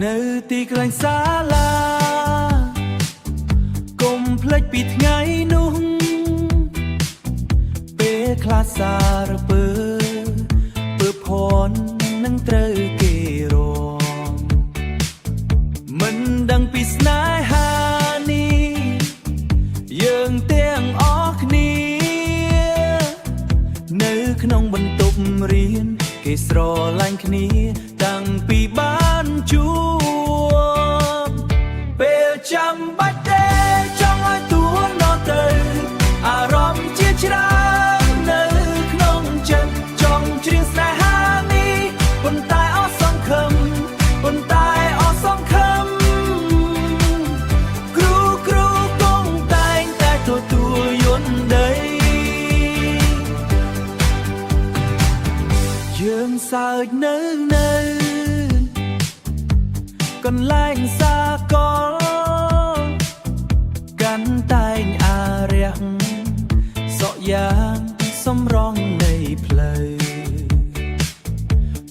នៅទីកន្លែងសាលាកុំភ្លេចពីថ្ងៃនោះពេលខ្លះសារពើភ័ណ្ឌនឹងត្រូវគេរងមិនដឹងពីស្នេហានេះយើងទាំងអស់គ្នានៅក្នុងបន្ទប់រៀនគេស្រឡាញ់គ្នាតាំងពីបានជួបពេលចាំបាច់ទេចង់ឲ្យទួណោះទៅអារម្មណ៍ជាច្រើននៅក្នុងចិត្តចង់ច្រៀងស្នេហានេះប៉ុន្តែអស់សង្ឃឹមប៉ុន្តែអស់សង្ឃឹមគ្រូគង់តែងតែទទួលយន់ដីយើងសើចនៅកន្លែងសាកលកាន់តែងអារះសក់យ៉ាងសម្រងនៃផ្លូវ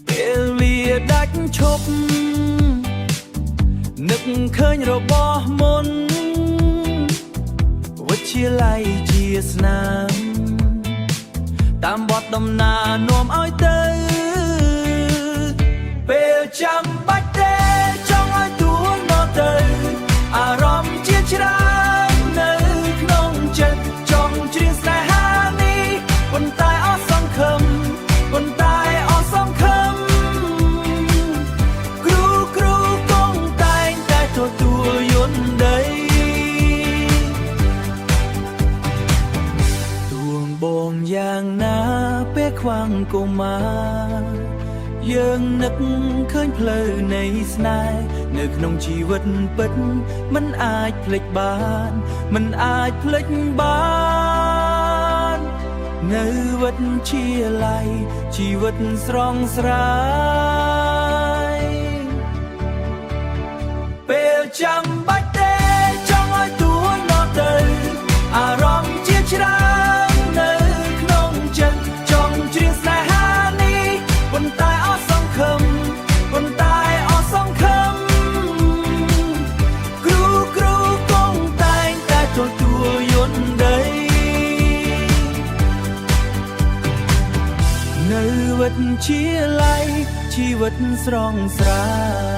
ពេលវាដាច់ឈប់នឹកឃើញរបស់មុនវិទ្យាល័យជាស្នាមតាមបទដំណានាំឲ្យទៅពេលចាំបាច់ទេចង់ឲ្យទួណោះទៅអារម្មណ៍ជាច្រើននៅក្នុងចិត្តចង់ច្រៀងស្នេហានេះប៉ុន្តែអស់សង្ឃឹមប៉ុន្តែអស់សង្ឃឹមគ្រូគង់តែងតែទទួលយន់ដីទួងបងយ៉ាងណាពេលខ្វាំងកុមារយើងនឹកឃើញផ្លូវនៃស្នេហ៍នៅក្នុងជីវិតពិតមិនអាចភ្លេចបានមិនអាចភ្លេចបាននៅវិទ្យាល័យជីវិតស្រស់ស្រាយពេលចាំបាច់ទេចង់ឲ្យទួណោះទៅអារម្មណ៍ជាច្រើននៅក្នុងចិត្តចង់ច្រៀងស្នេហានេះប៉ុន្តែប៉ុន្តែអស់សង្ឃឹមគ្រូគង់តែងតែទទួលយន់ដីនៅវិទ្យាល័យជីវិតស្រស់ស្រាយ